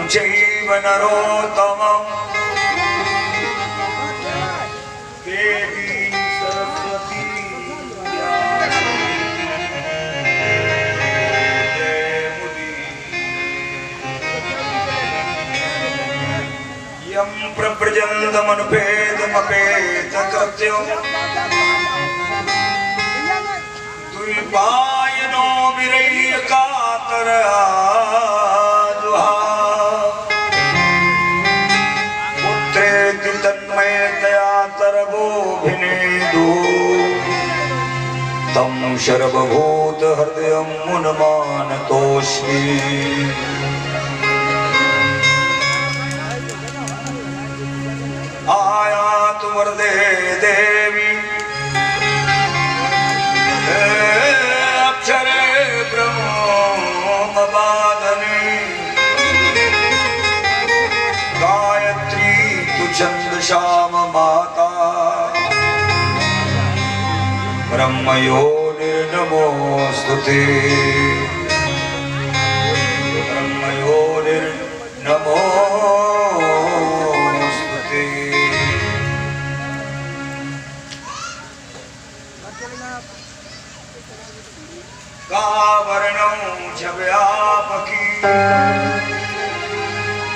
चैव नरोत्तमम् देवी सरस्वती यं प्रव्रजन्तमनुपेतमपेतकृत्यम् द्विपायनो विरह्यकातरः पुत्रेति तन्मयतया तरवोऽभिनेदु तं सर्वभूतहृदयं मुनमानतोऽस्मि। आयातु वरदे देवी अक्षरे ब्रह्मवादने गायत्री तु छन्दसाम माता ब्रह्मयोनिर्नमोऽस्तुते ब्रह्मयोनिर्नमोऽस्तुते। कावर्णं च व्यापकी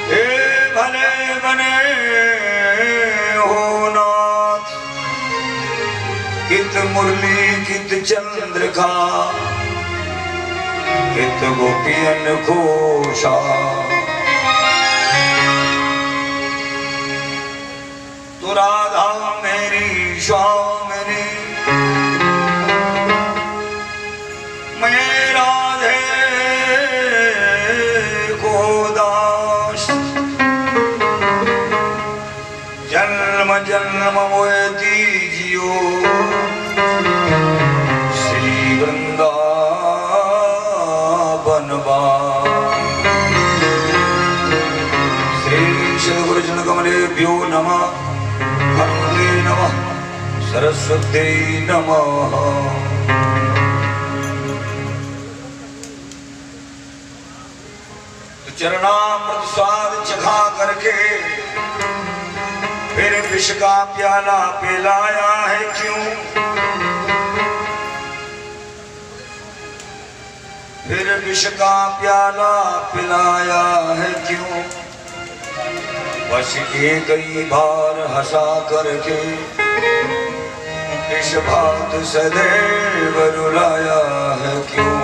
हे भले बने हो नाथ कित मुरली कित चंद्रिका कित गोपियन घोषा तू राधा मेरी स्वामिनी मैं राधे को दास जन्म जन्म मोहे दीजियो श्री वृंदावन श्री सद्गुरुजन कमलेभ्यो नमः हनुमते नमः सरस्वत्यै नमः। चरणामृत स्वाद चखा करके फिर विष का प्याला पिलाया है क्यों, फिर विष का प्याला पिलाया है क्यों, बस ये कई बार हंसा करके विष भात सदैव रुलाया है क्यों।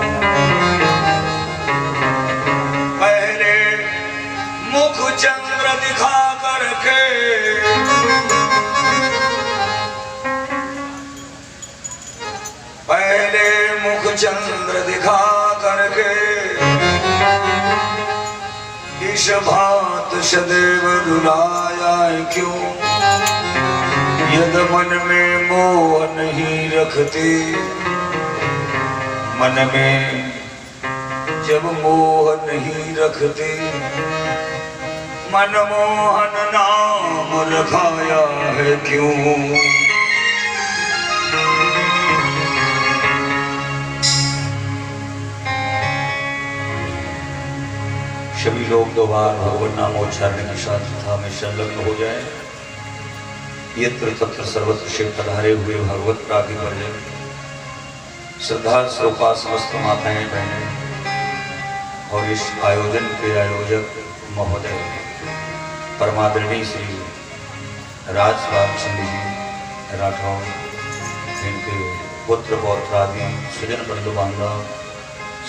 मुख चंद्र दिखा करके पहले मुख चंद्र दिखा करके इस भात सदैव रुलाया क्यों। यद मन में मोह नहीं रखते, मन में जब मोह नहीं रखते मनमोहन नाम रखाया है क्यों। सभी लोग दो बार भगवान नामोच्चारण के साथ कथा में संलग्न हो जाए। यत्र तत्र सर्वत्र शिव पधारे हुए भगवत प्राप्ति पर जाए। श्रद्धा स्वरूपा समस्त माताएं बहनें और इस आयोजन के आयोजक महोदय परमादरणीय श्री राजपाल चंद जी राठौर, इनके पुत्र पौत्र आदि स्वजन बंधु बांधव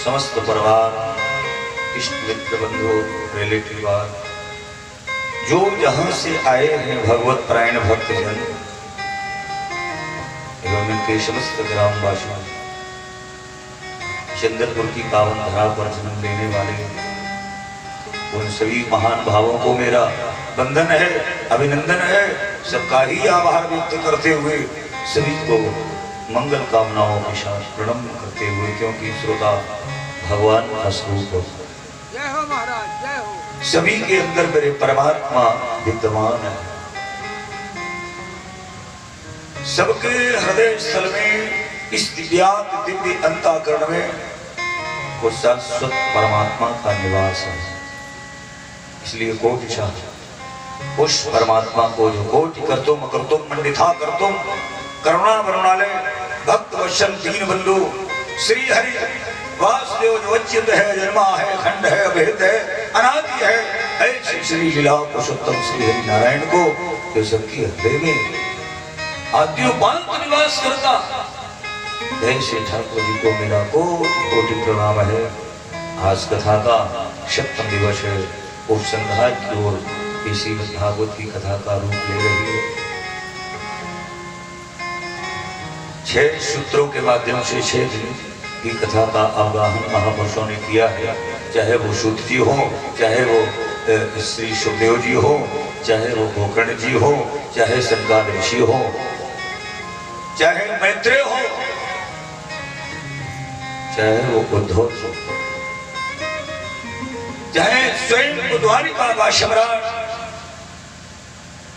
समस्त परिवार इष्ट मित्र बंधु रिलेटिव जो जहां से आए हैं भगवत परायण भक्तजन एवं इनके समस्त ग्रामवासी चंद्रपुर की पावन धरा पर जन्म लेने वाले उन सभी महान भावों को मेरा वंदन है, अभिनंदन है। सबका ही आभार व्यक्त करते हुए सभी को मंगल कामनाओं के साथ प्रणम करते हुए, क्योंकि श्रोता भगवान का स्वरूप हो। जय हो महाराज, जय हो। सभी के अंदर मेरे परमात्मा विद्यमान है। सबके हृदय स्थल में इस दिव्य अंतःकरण में वो शाश्वत परमात्मा का निवास है। इसलिए कोटि चाह उस परमात्मा को जो कोटि करतुम अकर्तुम मंडिथा करतुम करुणा वरुणालय भक्त वत्सल दीन बंधु श्री हरि वासुदेव जो अच्युत है, जन्मा है, खंड है, अभेद है, अनादि है, ऐसे श्री लीला पुरुषोत्तम श्री हरि नारायण को जो सबकी हृदय में आद्योपांत निवास करता, ऐसे ठाकुर जी को मेरा कोटि कोटि प्रणाम है। आज कथा का 7वां दिवस है और संध्या की ओर इसी भागवत की कथा का रूप ले रही है। 6 सूत्रों के माध्यम से 6 दिन की कथा का अवगाहन महापुरुषों ने किया है। चाहे वो सूत जी हो, चाहे वो श्री सुखदेव जी हो, चाहे वो गोकर्ण जी हो, चाहे संगाद ऋषि हो, चाहे मैत्रेय हो, चाहे वो उद्धव हो, चाहे स्वयं द्वारिका का सम्राट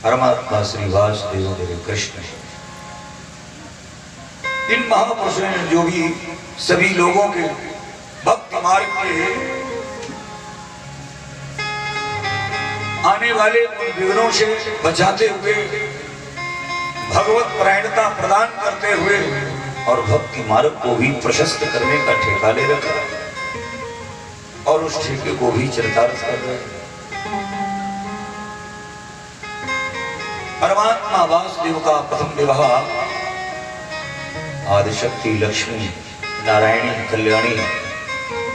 परमात्मा श्री वासुदेव देव कृष्ण, इन महापुरुषों ने जो भी सभी लोगों के भक्ति मार्ग के आने वाले उन विघ्नों से बचाते हुए, भगवत परायणता प्रदान करते हुए और भक्ति मार्ग को भी प्रशस्त करने का ठेका ले रखा और उस ठेके को भी चरितार्थ कर रहे। परमात्मा वासुदेव का प्रथम विवाह आदिशक्ति लक्ष्मी नारायणी कल्याणी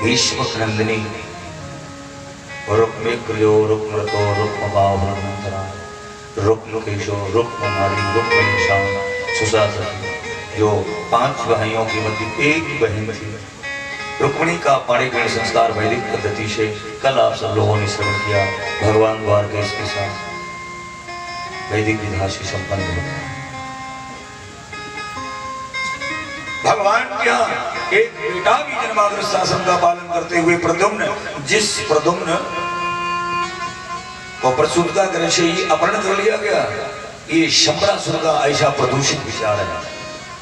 भीष्मक नंदिनी रुक्मेग्रयो रुक्मरतो रुक्मबाहुरनंतरा रुक्मकेशो रुक्ममाली रुक्मनिशान सुशासन, जो 5 भाइयों की मध्य एक ही बहन थी। रुक्मिणी का पाणिग्रहण संस्कार वैदिक पद्धति से कल आप सब लोगों ने श्रवण किया। भगवान द्वारकेश के साथ वैदिक विधा से संपन्न होता है। भगवान के यहाँ एक बेटा भी जन्माग्रस्त शासन का पालन करते हुए प्रद्युम्न, जिस प्रद्युम्न को प्रसूत का ग्रह से ही अपहरण कर लिया गया, ये शंबरासुर का ऐसा प्रदूषित विचार है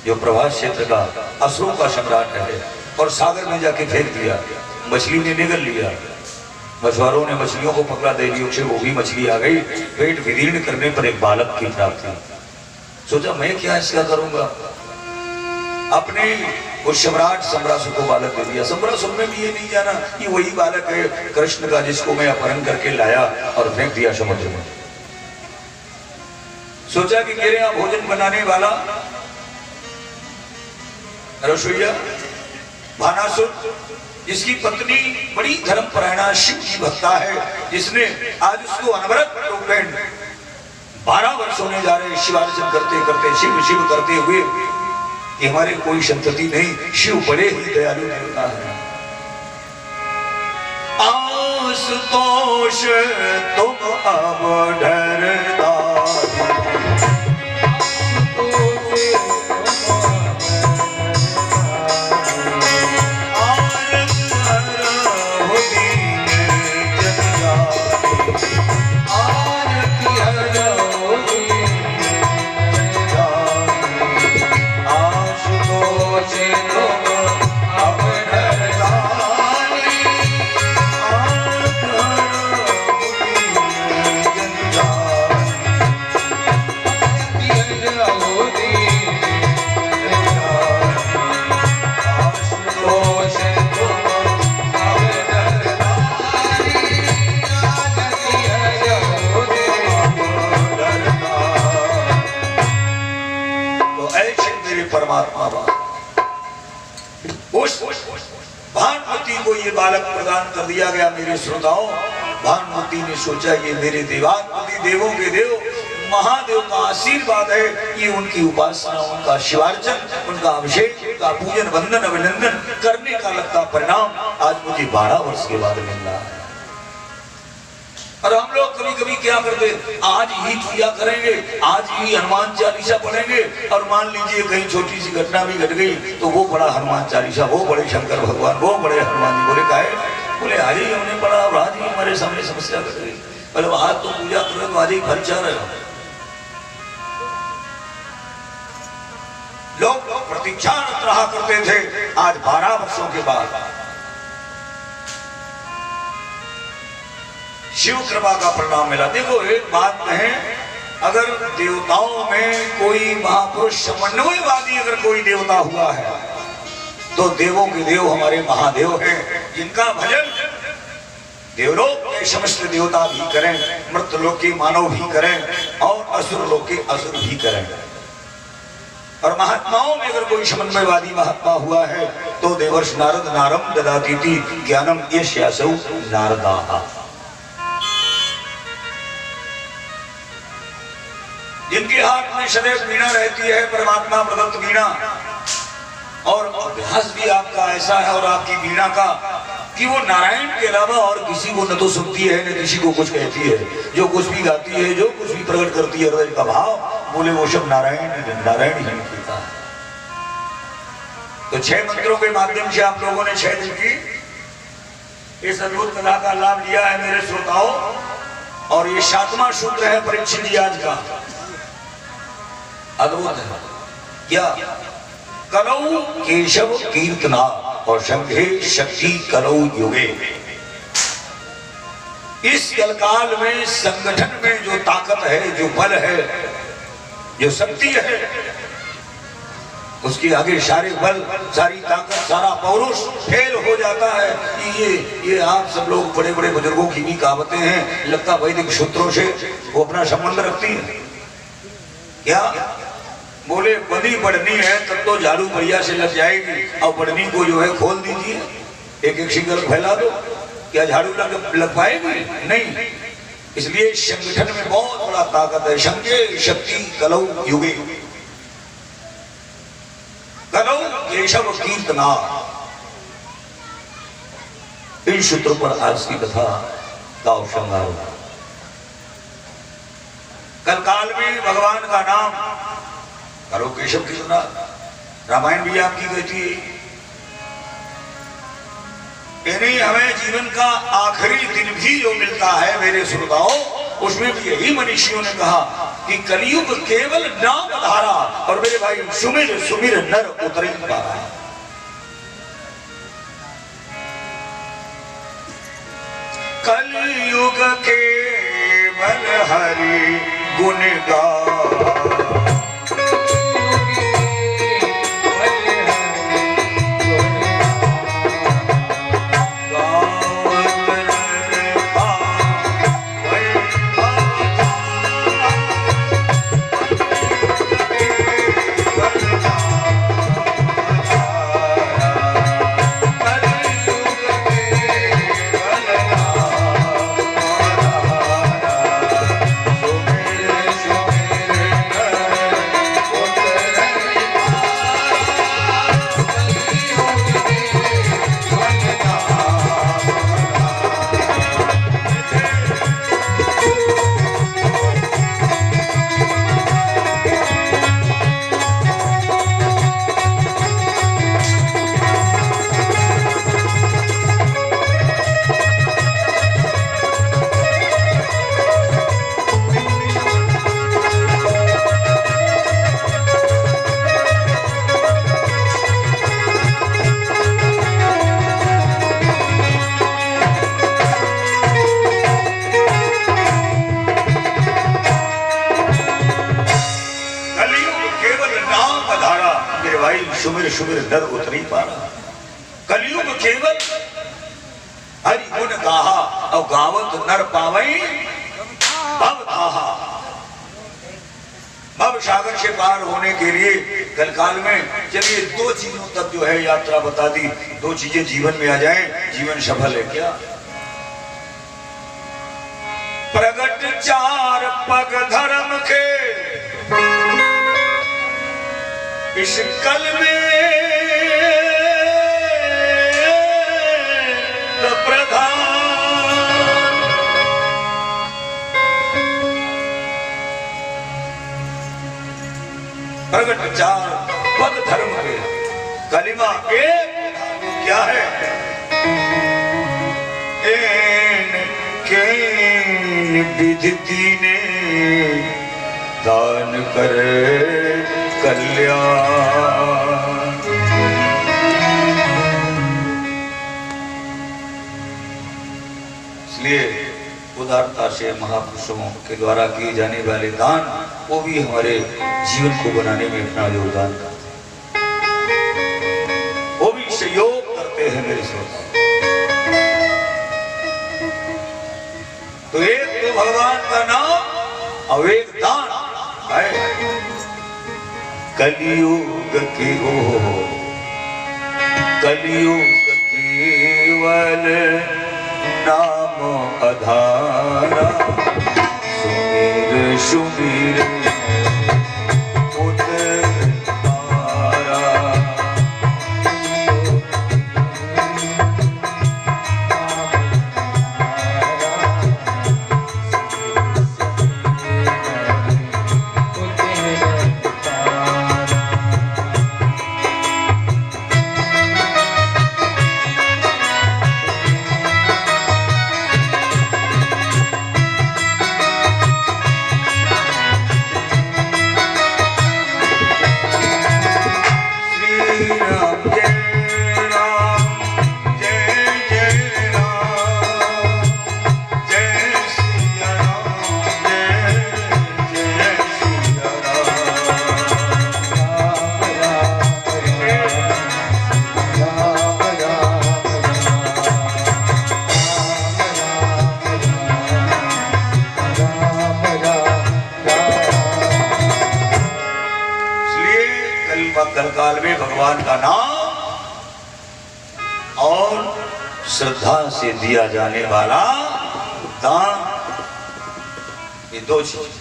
जो प्रभास क्षेत्र का असुरों का सम्राट है और सागर में जाके फेंक दिया। मछली ने निगल लिया, मछुआरों ने मछलियों को पकड़ा, देवियों से वो भी मछली आ गई। पेट विदीर्ण करने पर एक बालक की प्राप्ति, सोचा मैं क्या इसका करूंगा, अपने उस सम्राट सम्रासुर को बालक दे दिया। सम्रासुर में भी ये नहीं जाना कि वही बालक है कृष्ण का जिसको मैं अपहरण करके लाया और फेंक दिया समुद्र में। सोचा कि मेरे यहाँ भोजन बनाने वाला रसोईया भानासुर, जिसकी पत्नी बड़ी धर्मपरायणा शिव की भक्ता है, जिसने आज उसको अनवरत रूपेण 12 वर्ष होने जा रहे शिवार्चन करते करते, शिव शिव करते हुए कि हमारे कोई संतति नहीं, शिव बड़े ही दयालु देवता है। आशुतोष तुम अब डरता, परमात्मा उस भानुमति को ये बालक प्रदान कर दिया गया। मेरे श्रोताओं, भानुमति ने सोचा ये मेरे देवात्मति देवों के देव महादेव का आशीर्वाद है, ये उनकी उपासना, उनका शिवार्चन, उनका अभिषेक, उनका पूजन वंदन अभिनंदन करने का लगता परिणाम आज मुझे 12 वर्ष के बाद मिल रहा है। और हम लोग कभी कभी क्या करते, आज ही पूजा करेंगे, आज ही हनुमान चालीसा पढ़ेंगे, और मान लीजिए कहीं छोटी सी घटना भी घट गई तो वो बड़ा हनुमान चालीसा, वो बड़े शंकर भगवान, वो बड़े हनुमान जी। बोले काहे? बोले आज ही हमने पढ़ा और आज ही हमारे सामने समस्या घट गई। बोले आज तो पूजा कर रहे हो, आज ही फल चाह रहे हो। लोग प्रतीक्षारत रहा करते थे, आज 12 वर्षों के बाद शिव कृपा का परिणाम मिला। देखो एक बात कहें, अगर देवताओं में कोई महापुरुष समन्वयवादी अगर कोई देवता हुआ है तो देवों के देव हमारे महादेव हैं, जिनका भजन देवलोक के समस्त देवता भी करें, मृतलोक के मानव भी करें और असुर लोक के असुर भी करें। और महात्माओं में अगर कोई समन्वयवादी महात्मा हुआ है तो देवर्ष नारद नारम ददातीति ज्ञानम यस्यासौ नारदाः। जिनके हाथ में सदैव वीणा रहती है, परमात्मा प्रदत्त वीणा, और अभ्यास भी आपका ऐसा है और आपकी वीणा का कि वो नारायण के अलावा और किसी को न तो सुनती है न किसी को कुछ कहती है। जो कुछ भी गाती है, जो कुछ भी प्रकट करती है हृदय का भाव, बोले वो सब नारायण नारायण ही निकलता है। तो 6 मंत्रों के माध्यम से आप लोगों ने 6 दिन की इस अद्भुत कला का लाभ लिया है मेरे श्रोताओं। और ये 7वां सूत्र है परीक्षित जी आज का, अद्भुत है। क्या? कलौ केशव कीर्तना और संघे शक्ति कलौ युगे। इस कलकाल में संगठन में जो ताकत है, जो बल है, जो शक्ति है, उसके आगे सारे बल, सारी ताकत, सारा पौरुष फेल हो जाता है। ये आप सब लोग बड़े बड़े बुजुर्गों की भी कहावतें हैं, लगता वैदिक सूत्रों से वो अपना संबंध रखती है। क्या बोले? बदी बढ़नी है तब तो झाड़ू बढ़िया से लग जाएगी, और बढ़नी को जो है खोल दीजिए, एक एक सिंगल फैला दो, क्या झाड़ू लग पाएगी? नहीं। इसलिए संगठन में बहुत बड़ा ताकत है। संघे शक्ति कलौ युगे, कलौ केशव कीर्तना। इन सूत्रों पर आज की कथा का श्रृंगार होगा। कलकाल में भगवान का नाम करो केशव कीर्तना। रामायण भी आपकी कहती है। यानी हमें जीवन का आखिरी दिन भी जो मिलता है मेरे श्रोताओं, उसमें भी यही मनीषियों ने कहा कि कलयुग केवल नाम धारा, और मेरे भाई सुमिर सुमिर नर उतरी पारा। कलयुग केवल हरि गुण गा, सुमिर सुमिर नर उतरी पारा। कलयुग केवल हरि गुण गाहा, और गावत नर पावई भव धाहा। भव सागर से पार होने के लिए कलकाल में चलिए 2 चीजों तक जो है यात्रा बता दी। 2 चीजें जीवन में आ जाएं, जीवन सफल है। क्या? प्रगट 4 पग धर्म के इस कल में प्रधान, प्रगट 4 पग धर्म के कलिमा एक क्या है? एन विधि ने दान करे कल्याण। इसलिए उदारता से महापुरुषों के द्वारा किए जाने वाले दान, वो भी हमारे जीवन को बनाने में अपना योगदान करते हैं, वो भी सहयोग करते हैं मेरे श्रोता। तो एक तो भगवान का नाम और एक दान है। कलियुग की हो, कलियुग केवल नाम आधारा, सुमीर सुमीर काल में भगवान का नाम और श्रद्धा से दिया जाने वाला दान, ये दो चीज।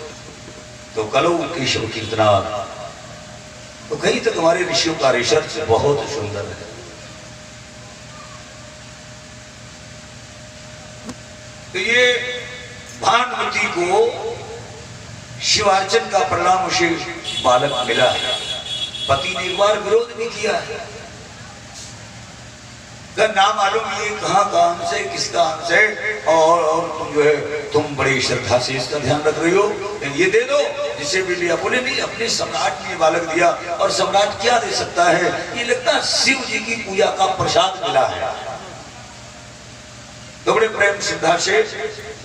तो कलो केशव कीर्तना, तो कहीं तक हमारे ऋषियों का रिसर्च बहुत सुंदर है। तो ये भानुमति को शिवार्चन का परिणाम उसे बालक मिला है। पति ने एक बार विरोध भी किया है, ना मालूम ये कहाँ का अंश है, किसका अंश है, और तुम जो है तुम बड़ी श्रद्धा से इसका ध्यान रख रही हो, ये दे दो जिसे भी लिया। बोले नहीं, अपने सम्राट ने बालक दिया, और सम्राट क्या दे सकता है, ये लगता है शिव जी की पूजा का प्रसाद मिला है। तो बड़े प्रेम श्रद्धा से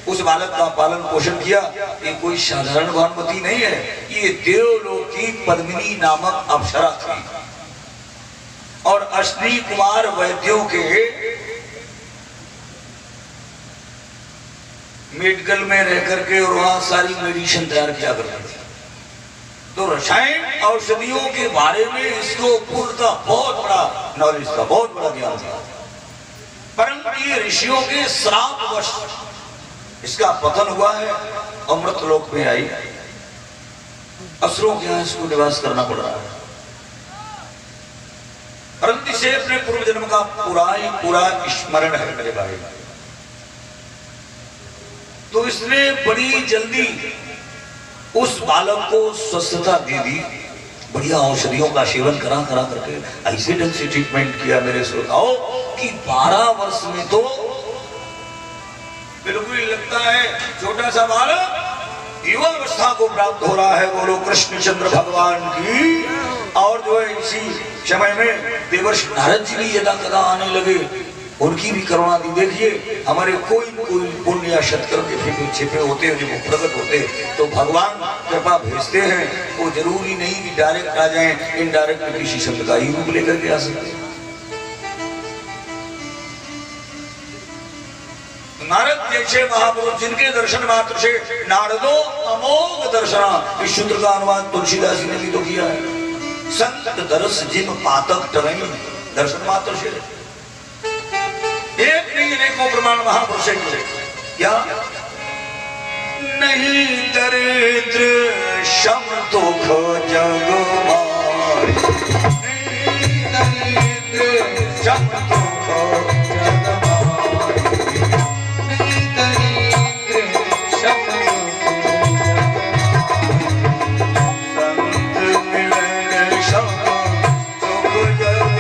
उस बालक का पालन पोषण किया। ये कोई साधारण भानुमति नहीं है, ये देवलोक की पद्मिनी नामक अप्सरा थी, और अश्विनी कुमार वैद्यों के मेडिकल में रह करके और वहां सारी मेडिसिन तैयार किया करते थे। तो रसायन औषधियों के बारे में इसको पूर्णतः बहुत बड़ा नॉलेज था, बहुत बड़ा ज्ञान था। परंतु ये ऋषियों के श्रापवश इसका पतन हुआ है, अमृत लोक में आई, असुरों के यहां इसको निवास करना पड़ रहा है। परंतु से अपने पूर्व जन्म का पूरा स्मरण है मेरे भाई। तो इसने बड़ी जल्दी उस बालक को स्वस्थता दे दी, बढ़िया औषधियों का सेवन करा करके ऐसे ढंग से ट्रीटमेंट किया मेरे श्रोताओं कि 12 वर्ष में तो बिल्कुल लगता है छोटा सा बालक युवावस्था को प्राप्त हो रहा है। बोलो कृष्णचंद्र भगवान की। और जो है इसी समय में देवर्षि नारद जी भी यदा कदा आने लगे, उनकी भी करुणा दी। देखिए हमारे कोई पुण्य या सत्कर्म के छिपे होते हैं, जब वो प्रकट होते तो भगवान कृपा भेजते हैं। वो जरूरी नहीं कि डायरेक्ट आ जाए, इनडायरेक्ट किसी संत का ही रूप लेकर के आ सकते हैं। नारद जैसे महापुरुष जिनके दर्शन मात्र से नारदो अमोघ दर्शना, इस सूत्र का अनुवाद तुलसीदास जी ने भी तो किया है। संत दरस जिम पातक टरई, दर्शन मात्र से एक नहीं अनेकों प्रमाण महापुरुष क्या नहीं दरिद्र शम दुख जग मार, नहीं दरिद्र शम दुख जग मार, नहीं दरिद्र शम संत मिलन शम दुख जग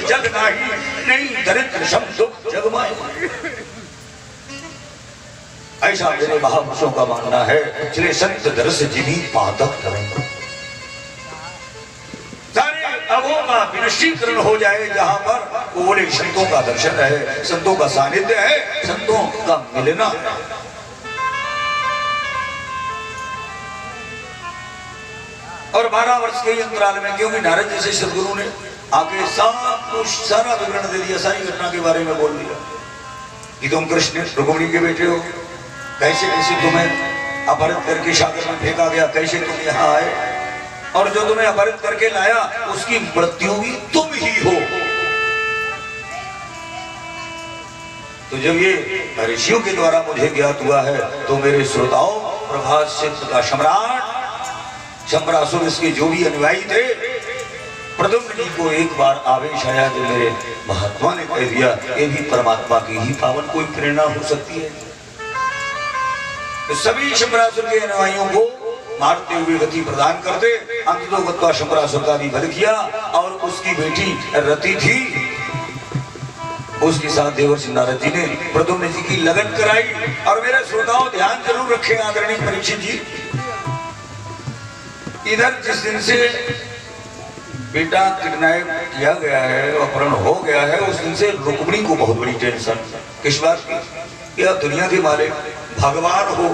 जग नाही, नहीं दरिद्र सम दुख जग माए। ऐसा मेरे महापुरुषों का मानना है। चले संत दरस जिन्हीं पादक धरे, सारे अवों का विनशीकरण हो जाए। जहां पर वो बोले संतों का दर्शन है, संतों का सानिध्य है, संतों का मिलना है। और 12 वर्ष के अंतराल में, क्योंकि नारद जैसे सदगुरु ने आके सब कुछ सारा विवरण दे दिया, सारी घटना के बारे में बोल दिया कि तुम कृष्ण रुक्मिणी के बेटे हो, कैसे कैसे तुम्हें अपहरित करके सागर में फेंका गया, कैसे तुम यहाँ आए, और जो तुम्हें अपहरित करके लाया उसकी मृत्यु भी तुम ही हो। तो जब ये ऋषियों के द्वारा मुझे ज्ञात हुआ है, तो मेरे श्रोताओं, प्रभास क्षेत्र का सम्राट शंबरासुर, इसके जो भी अनुयायी थे, प्रद्युम्न जी को एक बार आवेश आया जो मेरे महात्मा ने कह दिया, ये भी परमात्मा की ही पावन कोई प्रेरणा हो सकती है। तो सभी शंबरासुर के अनुयायियों को मारते हुए गति प्रदान करते, अंततोगत्वा शंबरासुर का भी वध किया। और उसकी बेटी रति थी, उसके साथ देवर्षि नारद जी ने प्रद्युम्न जी की लगन कराई। और मेरे श्रोताओं ध्यान जरूर रखें आदरणीय परीक्षित जी, इधर जिस दिन से बेटा किडनैप किया गया है, अपहरण हो गया है, उस दिन से रुक्मिणी को बहुत बड़ी टेंशन। किस बात की? क्या दुनिया के मालिक भगवान हो,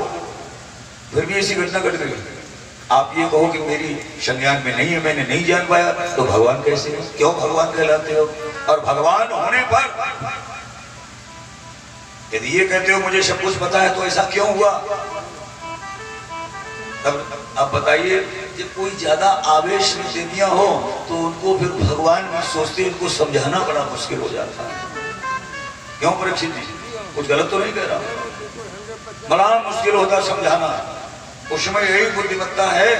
फिर भी ऐसी घटना घट गई। आप ये कहो कि मेरी संज्ञान में नहीं है, मैंने नहीं जान पाया, तो भगवान कैसे है? क्यों भगवान कहलाते हो? और भगवान होने पर यदि ये कहते हो मुझे सब कुछ पता है, तो ऐसा क्यों हुआ? तब आप बताइए, जब कोई ज्यादा आवेश में दे दिया हो तो उनको फिर भगवान भी सोचते, उनको समझाना बड़ा मुश्किल हो जाता है। क्यों परीक्षित जी, कुछ गलत तो नहीं कह रहा? बड़ा मुश्किल होता समझाना। उसमें यही बुद्धिमत्ता है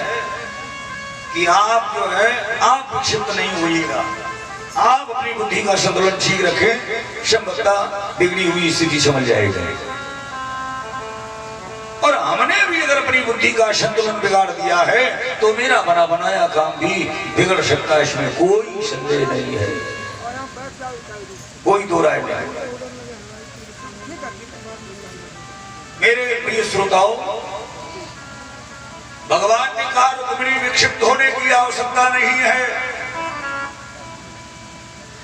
कि आप जो है, आप विक्षिप्त नहीं होइएगा, आप अपनी बुद्धि का संतुलन ठीक रखें, क्षमता बिगड़ी हुई स्थिति समझ जाएगी। और हमने भी अगर अपनी बुद्धि का संतुलन बिगाड़ दिया है, तो मेरा बना बनाया काम भी बिगड़ सकता है, इसमें कोई संदेह नहीं है, कोई दो राय नहीं। मेरे प्रिय श्रोताओं, भगवान ने कहा रुक्मिणी विक्षिप्त होने की आवश्यकता नहीं है,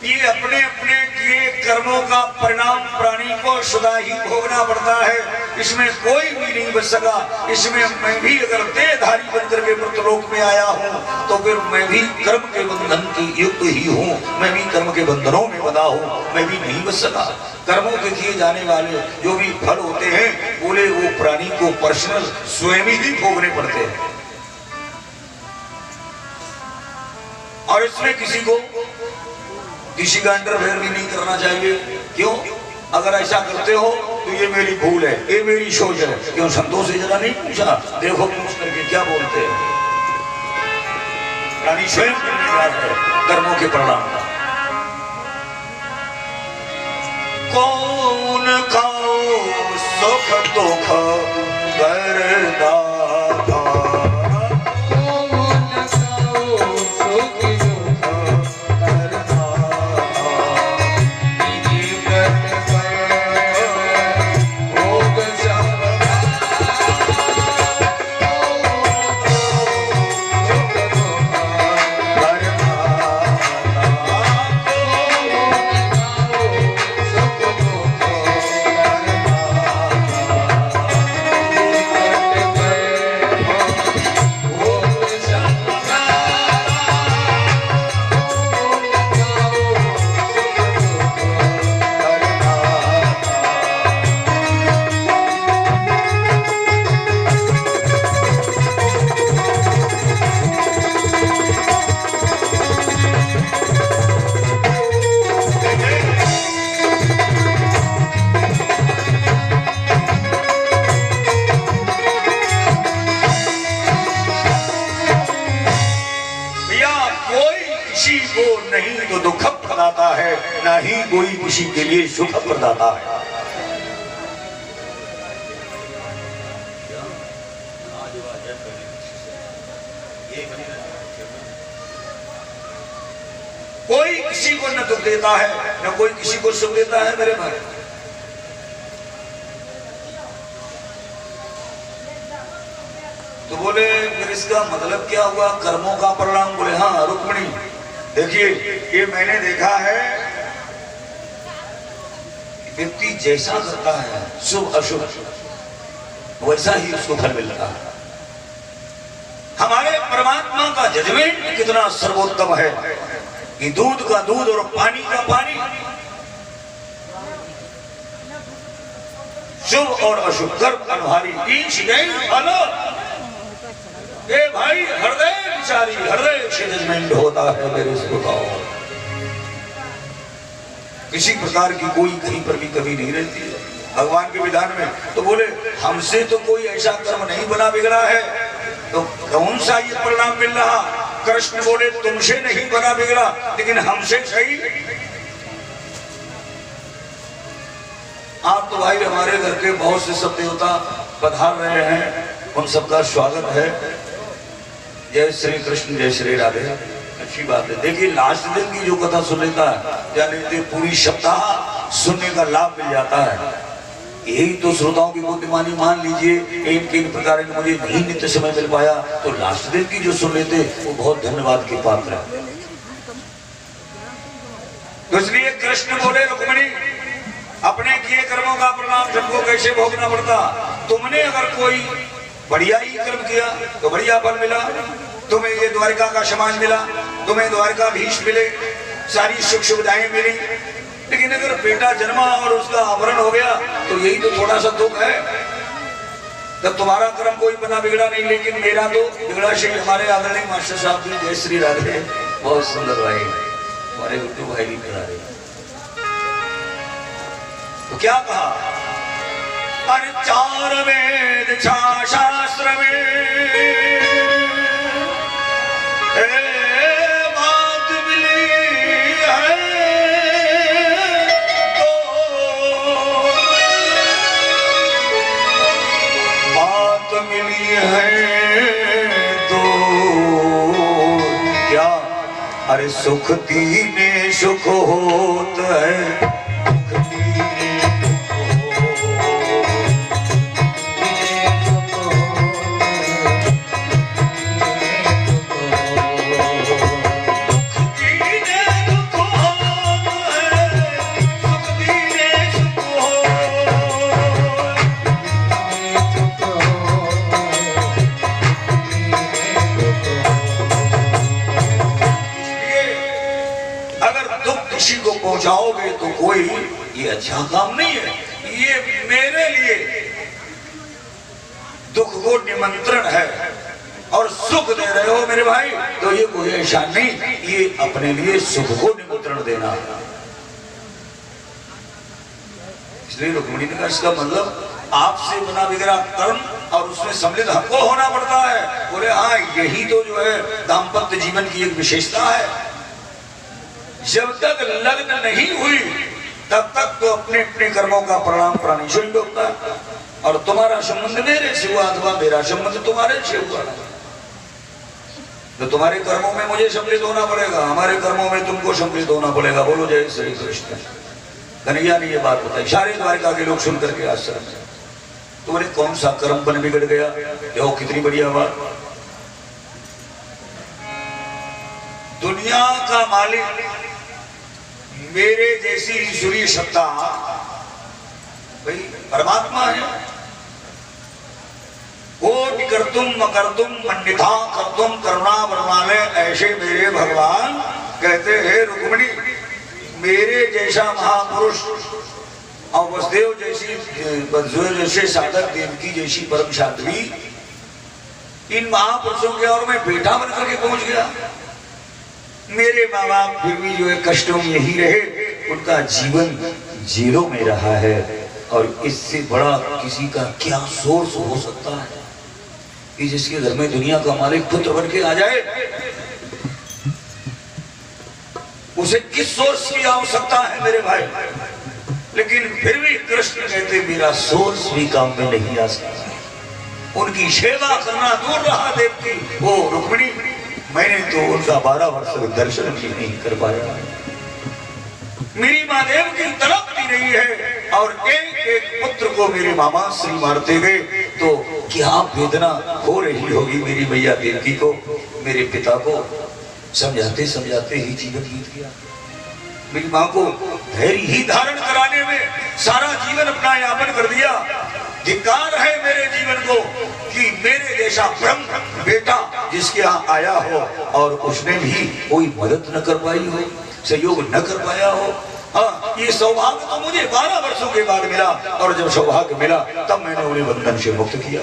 ये अपने अपने किए कर्मों का परिणाम प्राणी को सदा ही भोगना पड़ता है, इसमें कोई भी नहीं बच सका। इसमें मैं भी अगर देहधारी बनकर के मृतलोक में आया हूँ, तो फिर मैं भी कर्म के बंधन की युक्त ही हूँ, मैं भी कर्म के बंधनों में बंधा हूँ, मैं भी नहीं बच सका। कर्मों के किए जाने वाले जो भी फल होते हैं, बोले वो प्राणी को पर्सनल स्वयं ही भोगने पड़ते हैं। और इसमें किसी को किसी का इंटरफेयर भी नहीं करना चाहिए। क्यों? अगर ऐसा करते हो तो ये मेरी भूल है, ये मेरी सोच है। क्यों संतोष से जरा नहीं पूछा? देखो पूछ करके क्या बोलते हैं। प्राणी स्वयं जिम्मेदार है कर्मों के परिणाम का। कौन खाओ सुख दुख करदा ही कोई खुशी के लिए सुख प्रदाता है। कोई किसी को न दुख देता है न कोई किसी को सुख देता है मेरे भाई। तो बोले फिर इसका मतलब क्या हुआ, कर्मों का परिणाम? बोले हाँ रुक्मिणी, देखिए ये मैंने देखा है, व्यक्ति जैसा करता है शुभ अशुभ वैसा ही उसको फल मिलता है। हमारे परमात्मा का जजमेंट कितना सर्वोत्तम है कि दूध का दूध और पानी का पानी, शुभ और अशुभ कर्म अनुहारी ईश गई फलो। ये भाई हृदय विचारी, हृदय से जजमेंट होता है मेरे श्रोताओं। किसी प्रकार की कोई कहीं पर भी कमी नहीं रहती है भगवान के विधान में। तो बोले हमसे तो कोई ऐसा कर्म नहीं बना बिगड़ा है, तो कौन सा ये परिणाम मिल रहा? कृष्ण बोले तुमसे नहीं बना बिगड़ा लेकिन हमसे सही। आप तो भाई हमारे घर के बहुत से सब देवता पधार रहे हैं, उन सबका स्वागत है। जय श्री कृष्ण, जय श्री राधे। अच्छी बात है। देखिए लास्ट दिन की जो कथा सुन लेता है यानी पूरी सप्ताह सुनने का लाभ मिल जाता है। यही तो श्रोताओं की बुद्धिमानी मान लीजिए। इन प्रकार के मुझे नहीं नित्य समय मिल पाया तो लास्ट दिन की जो सुन लेते वो बहुत धन्यवाद के पात्र है। तो इसलिए कृष्ण बोले रुक्मिणी, अपने किए कर्मों का परिणाम सबको कैसे भोगना पड़ता। तुमने अगर कोई बढ़िया ही कर्म किया तो बढ़िया फल मिला, तुम्हें ये द्वारिका का समाज मिला, तुम्हें द्वारिकाधीश मिले, सारी सुख सुविधाएं मिली। लेकिन अगर बेटा जन्मा और उसका आवरण हो गया तो यही तो थोड़ा सा दुख है। तब तुम्हारा कर्म कोई बना बिगड़ा नहीं, लेकिन मेरा तो बिगड़ा। श्री हमारे आदरणीय मास्टर साहब की जय श्री राधे, बहुत सुंदर भाई, हमारे गुड्डू भाई भी करा रहे। तो क्या कहा, अरे चार वेद शास्त्र में बात मिली है तो बात मिली है तो क्या, अरे सुख दीने सुख होत है। पहुंचाओगे तो कोई ये अच्छा काम नहीं है। ये मेरे लिए दुख को निमंत्रण है और सुख दे रहे हो मेरे भाई, तो ये कोई ऐसा नहीं, ये अपने लिए सुख को निमंत्रण देना। इसलिए रुक्मिणी ने कहा इसका मतलब आपसे बना बिगड़ा कर्म और उसमें सम्मिलित हमको होना पड़ता है। बोले हाँ, यही तो जो है दाम्पत्य जीवन की एक विशेषता है। जब तक लग्न नहीं हुई तब तक तो अपने अपने कर्मों का परिणाम प्राणी से होता है। और तुम्हारा संबंध मेरे से हुआ अथवा मेरा संबंध तुम्हारे से हुआ, तो तुम्हारे कर्मों में मुझे सम्मिलित होना पड़ेगा, हमारे कर्मों में तुमको सम्मिलित होना पड़ेगा। बोलो जय श्री कृष्ण। कन्हैया ने ये बात बताई, सारे द्वारिका के लोग सुन करके आश्चर्य में। तुम्हारे कौन सा कर्म बन बिगड़ गया, देखो कितनी बढ़िया बात। दुनिया का मालिक मेरे जैसी ईश्वरीय सत्ता भाई परमात्मा है। कोटि कर्तुम मकर्तुम मंडिता कर्तुम करुणा वर्णालय, ऐसे मेरे भगवान कहते हैं रुक्मिणी, मेरे जैसा महापुरुष और वसुदेव जैसे साधक, देवकी जैसी परम साध्वी, इन महापुरुषों के और मैं बेटा बन करके पहुंच गया। मेरे माँ बाप फिर भी जो है कष्टों में यही रहे, उनका जीवन जेलों में रहा है। और इससे बड़ा किसी का क्या सोर्स हो सकता है कि जिसके घर में दुनिया का मालिक पुत्र बन के आ जाए। उसे किस सोर्स की आवश्यकता है मेरे भाई। लेकिन फिर भी कृष्ण कहते मेरा सोर्स भी काम में नहीं आ सकता। उनकी सेवा करना दूर रहा देवकी, वो रुक्मिणी मैंने तो उनका 12 वर्ष तक दर्शन भी नहीं कर पाया। मेरी माँ देव की तड़पती रही है और एक एक पुत्र को मेरे मामा श्री मारते गए, तो क्या वेदना हो रही होगी मेरी मैया देवकी को, मेरे पिता को। समझाते समझाते ही जीवन बीत गया। मेरी माँ को धैर्य ही धारण कराने में सारा जीवन अपना यापन कर दिया। धिक्कार है मेरे जीवन को कि मेरे जैसा ब्रह्म बेटा जिसके यहाँ आया हो और उसने भी कोई मदद न कर पाई हो, सहयोग न कर पाया हो। हाँ, ये सौभाग्य तो मुझे 12 वर्षों के बाद मिला, और जब सौभाग्य मिला तब मैंने उन्हें बंधन से मुक्त किया।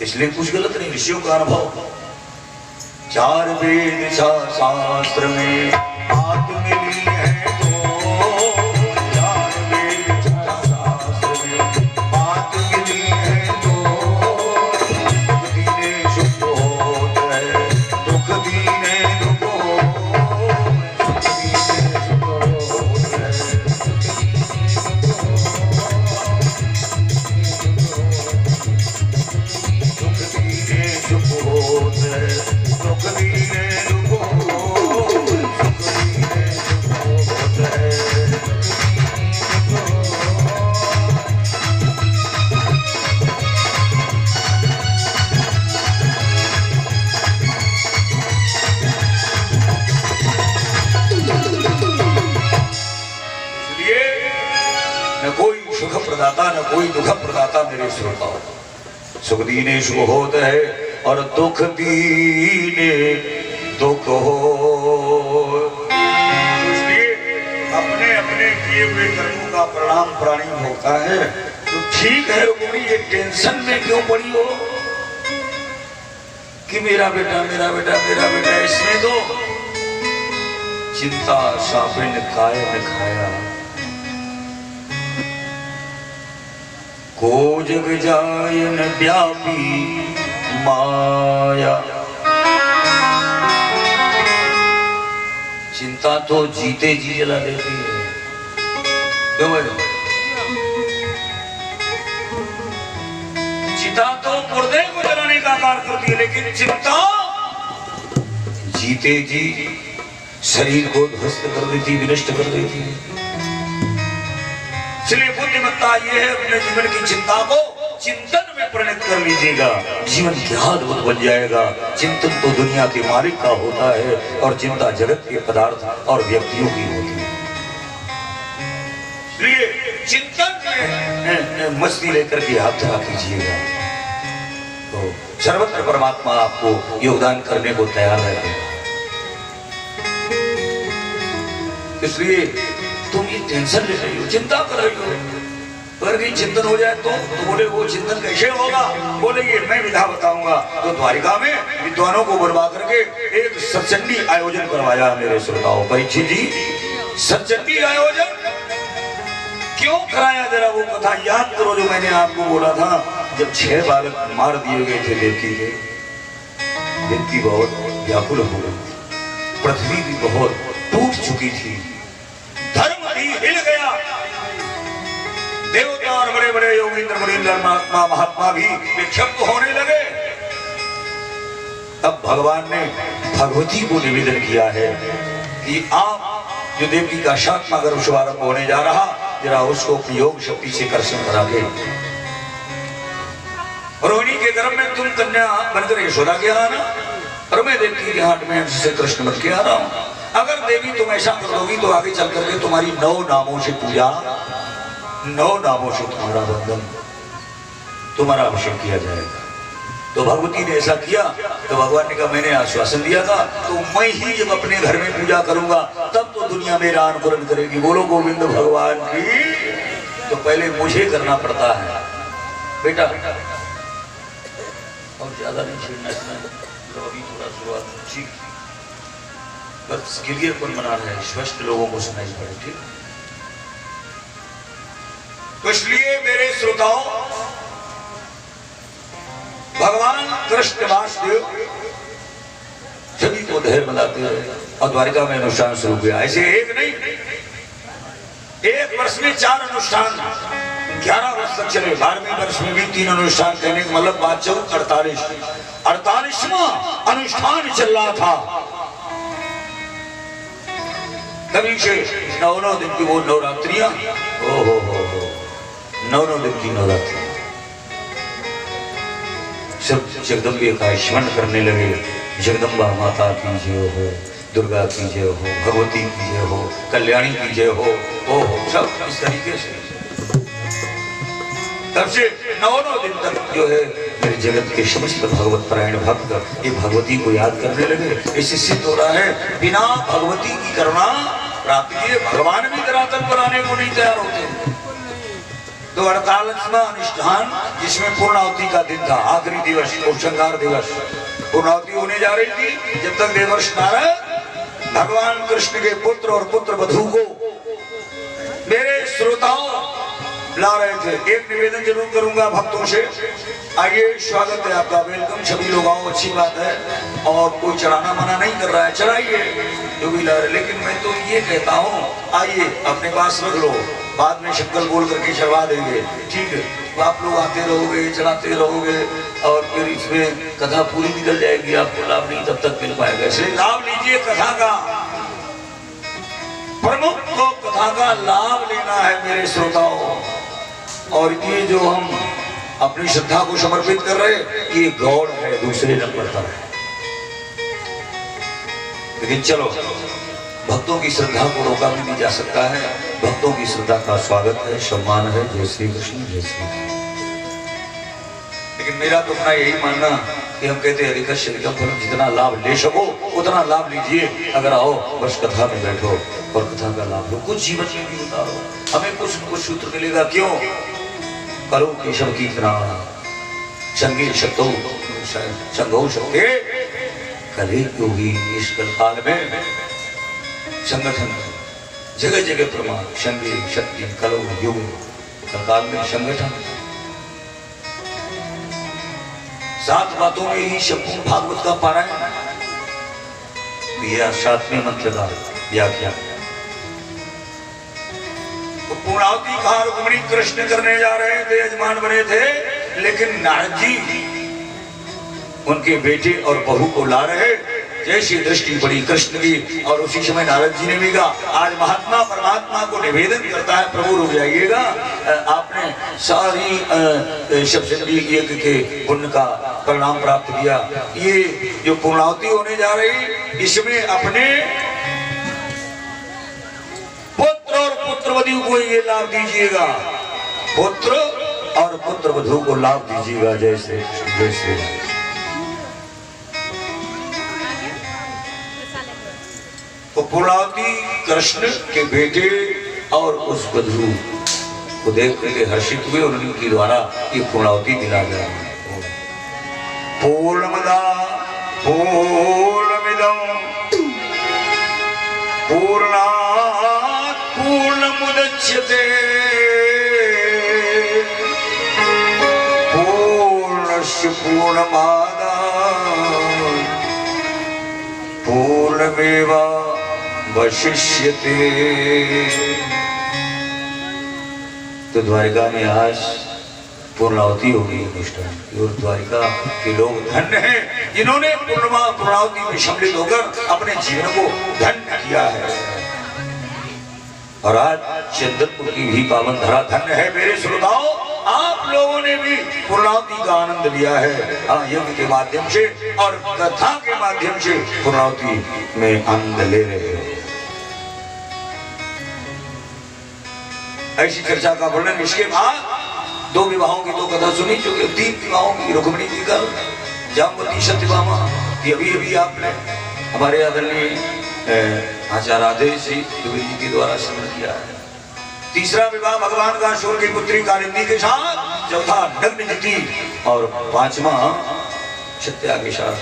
इसलिए कुछ गलत नहीं, ऋषियों का अनुभव। 4 वेद शास्त्र में बात मिली है तो, 4 वेद शास्त्र में बात मिली है तो, दुख दीने सुख होत है, दुख दीने दुख होत है, दुख दीने सुख होत है, दुख दीने दुख होत है। न कोई सुख प्रदाता न कोई दुख प्रदाता मेरे श्रोताओं। सुख दीने सुख होत है और दुख दीने दुख हो। इसलिए अपने अपने किए हुए कर्मों का परिणाम प्राणी भोगता है। तो ठीक है रुक्मिणी, ये टेंशन में क्यों पड़ी हो कि मेरा बेटा मेरा बेटा मेरा बेटा। इसमें तो चिंता सापिन खाए न खाया, को जग जाय न व्यापी माया। चिंता तो जीते जी जला देती है, क्यों भाई? चिंता तो मुर्दे को जलाने का कार्य करती है, लेकिन चिंता जीते जी शरीर को ध्वस्त कर देती, विनष्ट कर देती है। इसलिए बुद्धिमत्ता ये है, अपने जीवन की चिंता को चिंतन में परिणत कर लीजिएगा, जीवन क्या अद्भुत बन जाएगा। चिंतन तो दुनिया के मालिक का होता है और चिंता जगत के पदार्थ और व्यक्तियों की होती है। इसलिए चिंतन में मस्ती लेकर के यात्रा कीजिएगा, तो सर्वत्र परमात्मा आपको योगदान करने को तैयार रहेगा। इसलिए तुम ये टेंशन ले रही हो, चिंता कर रही हो, अगर कहीं चिंतन हो जाए तो बोले वो चिंतन कैसे होगा? बोले ये मैं विधा बताऊंगा। तो द्वारिका में विद्वानों को बुलवा करके एक सत्संगी आयोजन करवाया मेरे श्रोताओं। परीक्षित जी, सत्संगी आयोजन क्यों कराया, जरा वो कथा याद करो जो मैंने आपको बोला था। जब 6 बालक मार दिए गए थे देवकी के, देवकी बहुत व्याकुल हो गई, पृथ्वी भी बहुत टूट चुकी थी, धर्म भी हिल गया, देवता और बड़े बड़े योगींद्र मुनींद्र महात्मा भी विक्षिप्त होने लगे। तब भगवान ने भगवती को निवेदन किया है कि आप जो देवकी का शात्मा गर्भ शुभारंभ होने जा रहा, जरा उसको अपनी योग शक्ति से कर्षण करा के रोहिणी के गर्भ में तुम कन्या बनकर यशोदा के आना, और मैं देवकी के हाथ में से कृष्ण बन के आ रहा हूं। अगर देवी तुम ऐसा कर दोगी तो आगे चल करके तुम्हारी 9 नामों से पूजा, 9 नामों से तुम्हारा बंधन, तुम्हारा अभिषेक किया जाएगा। तो भगवती ने ऐसा किया तो भगवान ने कहा मैंने आश्वासन दिया था, तो मैं ही जब अपने घर में पूजा करूंगा तब तो दुनिया मेरा अनुकरण करेगी। बोलो गोविंद भगवान की। तो पहले मुझे करना पड़ता है बेटा, और ज्यादा नहीं छेड़ना, अभी थोड़ा शुरुआत ठीक, बस क्लियर पर मना है, स्पष्ट लोगों को सुनाई पड़े, ठीक। तो इसलिए मेरे श्रोताओं, भगवान कृष्ण वासुदेव सभी को धैर्य बनाते रहे और द्वारिका में अनुष्ठान शुरू किया। ऐसे एक नहीं, एक वर्ष में 4 अनुष्ठान 11 वर्ष तक चले। 12वें वर्ष में भी 3 अनुष्ठान करने का मतलब बात चल 48वां अनुष्ठान चल रहा था। तभी से 9 दिन की वो नवरात्रियां, ओ हो 9 दिन की नवरात्रि सब जगदम्बे का स्मरण करने लगे। जगदम्बा माता की जय हो, दुर्गा की जय हो, भगवती की जय हो, कल्याणी की जय हो, ओ हो, सब इस तरीके से तब से 9 दिन तक जो है मेरे जगत के समस्त भगवत परायण भक्त ये भगवती को याद करने लगे। इससे सिद्ध हो रहा है बिना भगवती की करुणा प्राप्त किए भगवान भी धरातल पर आने को नहीं तैयार होते। तो 48वां अनुष्ठान जिसमें पूर्णाहुति का दिन था, आखिरी दिवस और श्रृंगार दिवस, पूर्णाहुति होने जा रही थी। जब तक देवर्षि नारद भगवान कृष्ण के पुत्र और पुत्र वधू को मेरे श्रोताओं ला रहे थे। एक निवेदन जरूर करूंगा भक्तों से। आइए, स्वागत है आपका, वेलकम। सभी लोग आओ, अच्छी बात है। और कोई चढ़ाना मना नहीं कर रहा है, चढ़ाइए जो भी ला रहे। लेकिन मैं तो ये कहता हूँ, आइए अपने पास रख लो, बाद में शक्ल बोल करके चढ़वा देंगे, ठीक है। तो आप लोग आते रहोगे, चढ़ाते रहोगे और फिर इसमें कथा पूरी निकल जाएगी, आपको लाभ नहीं तब तक मिल पाएगा। इसलिए लाभ लीजिए कथा का, प्रमुख को कथा का लाभ लेना है मेरे श्रोताओं। और ये जो हम अपनी श्रद्धा को समर्पित कर रहे हैं, ये गौड़ है, दूसरे नंबर पर है। लेकिन चलो, भक्तों की श्रद्धा को रोका भी नहीं जा सकता है। भक्तों की श्रद्धा का स्वागत है, सम्मान है। जय श्री कृष्ण, जय श्री कृष्ण। लेकिन मेरा तो अपना यही मानना कि हम कहते हैं अधिकस्य अधिकम फलम, जितना लाभ ले सको उतना लाभ लीजिए। अगर आओ बस कथा में बैठो और कथा का लाभ लो, कुछ जीवन में भी उतारो, हमें कुछ न कुछ सूत्र मिलेगा। क्यों? करो केशव की संगी शक्तो संगो शक्ति कले योगी। इस काल में संगठन जगह जगह प्रमाण, संगी शक्ति कलो युग, काल में संगठन। 7 बातों में ही संपूर्ण भागवत का पारायण, यह 7वें मंत्र का व्याख्या। तो पूर्णाहुति का रुक्मिणी कृष्ण करने जा रहे थे, यजमान बने थे, लेकिन नारद जी उनके बेटे और बहू को ला रहे। जैसी दृष्टि पड़ी कृष्ण की, और उसी समय नारद जी ने भी कहा, आज महात्मा परमात्मा को निवेदन करता है, प्रभु रुक जाइएगा, आपने सारी शब्दी यज्ञ के पुण्य का परिणाम प्राप्त किया। ये जो पूर्णाहुति होने जा रही, इसमें अपने पुत्र और पुत्रवधू को ये लाभ दीजिएगा, पुत्र और पुत्रवधू को लाभ दीजिएगा। जय श्री कृष्ण, जय श्री राम। तो पूर्णाहुति कृष्ण के बेटे और उस वधू को देख करके हर्षित हुए, और उनके द्वारा ये पूर्णाहुति दिला गया। पूर्णमदा पूर्णमिदं पूर्णात् पूर्णमुदच्यते पूर्णस्य पूर्णमादाय पूर्णमेवावशिष्यते। तो द्वारिका में आज पूर्णाहुति होगी अनुष्ठान की, और द्वारिका के लोग धन्य हैं जिन्होंने पूर्णाहुति में सम्मिलित होकर अपने जीवन को धन्य किया है। और आज चंद्रपुर की भी पावन धरा धन्य है। मेरे श्रोताओं, आप लोगों ने भी पूर्णाहुति का आनंद लिया है, यज्ञ के माध्यम से और कथा के माध्यम से पूर्णाहुति में आनंद ले रहे हो। ऐसी चर्चा का वर्णन इसके बाद 2 विवाहों की तो कथा सुनी चुके, 3 विवाहों की, रुक्मिणी की कल, जामवती सत्यभामा की अभी आपने हमारे आदरणीय आचार्य आदेश जी के द्वारा श्रवण किया है। 3रा विवाह भगवान का सूर की पुत्री कालिंदी के साथ, 4था नग्नजिति, और 5वां सत्या के साथ,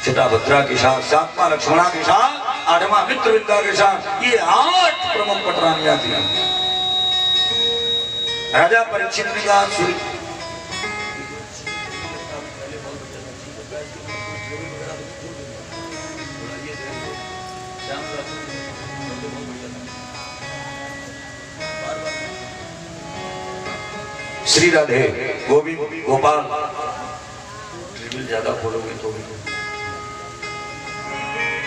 6ठा भद्रा के साथ, 7वां लक्ष्मणा के साथ, 8वां मित्रविंदा के साथ। ये 8 प्रमुख पटरानियां थी। राजा परीक्षित ने कहा, श्री राधे गोविंद गोपाल। ट्रिबिल ज्यादा बोलोगे तो भी